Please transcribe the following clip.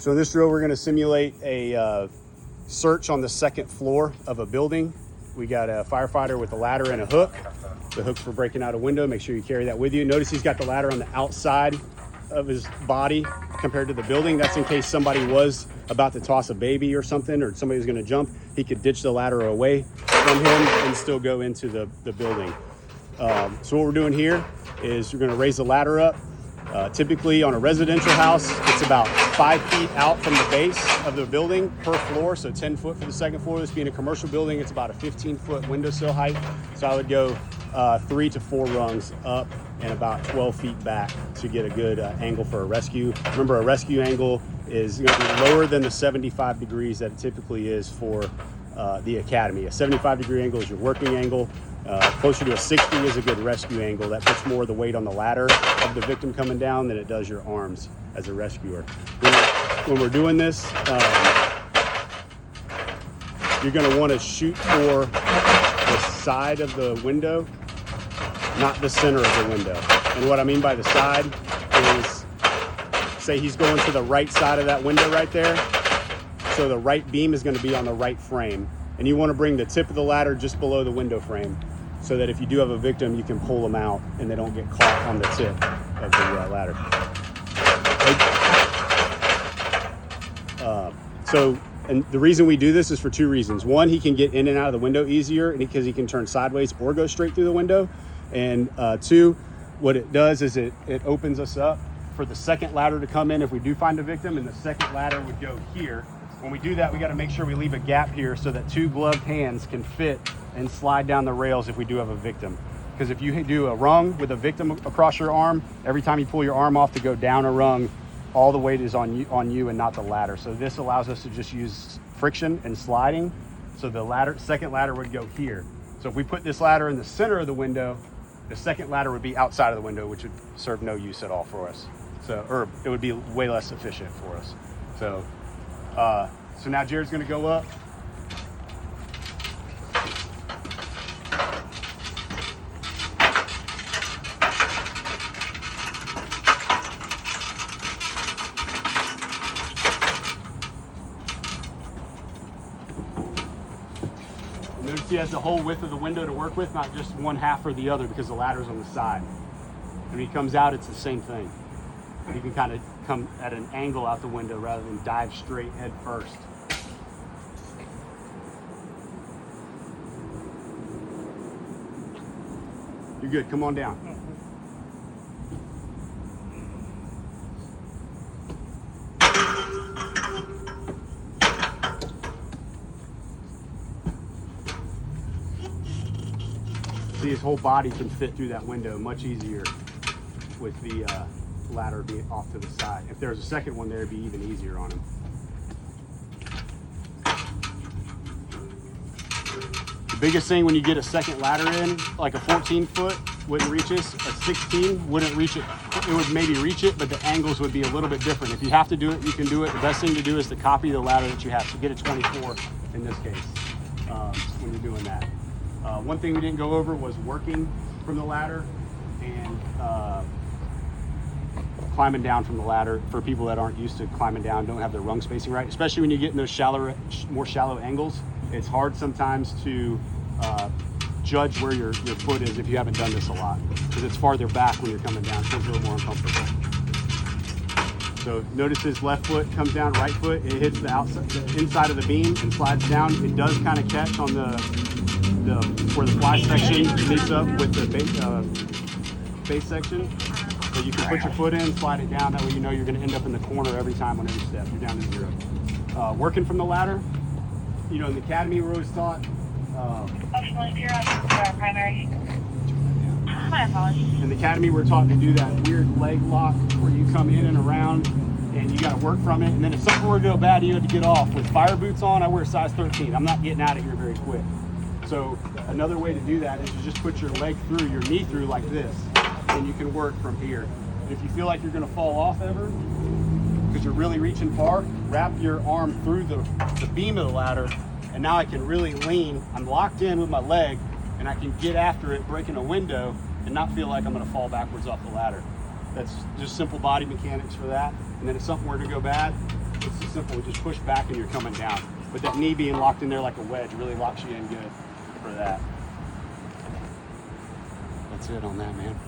So in this drill, we're going to simulate a search on the second floor of a building. We got a firefighter with a ladder and a hook. The hook's for breaking out a window. Make sure you carry that with you. Notice he's got the ladder on the outside of his body compared to the building. That's in case somebody was about to toss a baby or something, or somebody was going to jump. He could ditch the ladder away from him and still go into the building. So what we're doing here is you're going to raise the ladder up. Typically on a residential house, it's about 5 feet out from the base of the building per floor, so 10 foot for the second floor. This being a commercial building, it's about a 15-foot windowsill height. So I would go 3 to 4 rungs up and about 12 feet back to get a good angle for a rescue. Remember, a rescue angle is going to be lower than the 75 degrees that it typically is for the academy. A 75-degree angle is your working angle. Closer to a 60 is a good rescue angle. That puts more of the weight on the ladder of the victim coming down than it does your arms as a rescuer. When we're doing this, you're going to want to shoot for the side of the window, not the center of the window. And what I mean by the side is, say he's going to the right side of that window right there. So the right beam is going to be on the right frame. And you want to bring the tip of the ladder just below the window frame, so that if you do have a victim, you can pull them out and they don't get caught on the tip of the ladder. And the reason we do this is for 2 reasons. One, he can get in and out of the window easier because he can turn sideways or go straight through the window. And 2, what it does is it opens us up for the second ladder to come in if we do find a victim, and the second ladder would go here. When we do that, we got to make sure we leave a gap here so that 2 gloved hands can fit and slide down the rails if we do have a victim. Because if you do a rung with a victim across your arm, every time you pull your arm off to go down a rung, all the weight is on you and not the ladder. So this allows us to just use friction and sliding. So the second ladder would go here. So if we put this ladder in the center of the window, the second ladder would be outside of the window, which would serve no use at all for us. Or it would be way less efficient for us. So now Jared's going to go up. Notice he has the whole width of the window to work with, not just one half or the other, because the ladder's on the side. When he comes out, it's the same thing. You can kind of come at an angle out the window rather than dive straight head first. You're good, come on down. See, his whole body can fit through that window much easier with the ladder being off to the side. If there's a second one there, it'd be even easier on him. The biggest thing when you get a second ladder in, like a 14-foot wouldn't reach us, a 16 wouldn't reach it. It would maybe reach it, but the angles would be a little bit different. If you have to do it, you can do it. The best thing to do is to copy the ladder that you have. So get a 24 in this case when you're doing that. One thing we didn't go over was working from the ladder and climbing down from the ladder for people that aren't used to climbing down, don't have their rung spacing right, especially when you get in those more shallow angles. It's hard sometimes to judge where your foot is if you haven't done this a lot, because it's farther back when you're coming down, so it's a little more uncomfortable. So notice his left foot comes down, right foot, it hits the outside, the inside of the beam and slides down. It does kind of catch on where the fly section meets up with the base section. So you can put your foot in, slide it down, that way you know you're going to end up in the corner every time on every step. You're down to 0. Working from the ladder, you know, in the academy we're always taught. Primary. My apologies. In the academy we're taught to do that weird leg lock where you come in and around and you got to work from it. And then if something were to go bad, you have to get off. With fire boots on, I wear size 13. I'm not getting out of here very quick. So another way to do that is to just put your leg through, your knee through like this, and you can work from here. And if you feel like you're going to fall off ever, because you're really reaching far, wrap your arm through the beam of the ladder, and now I can really lean. I'm locked in with my leg, and I can get after it, breaking a window, and not feel like I'm going to fall backwards off the ladder. That's just simple body mechanics for that. And then if something were to go bad, It's as simple. We just push back and you're coming down. But that knee being locked in there like a wedge really locks you in good for that. That's it on that, man.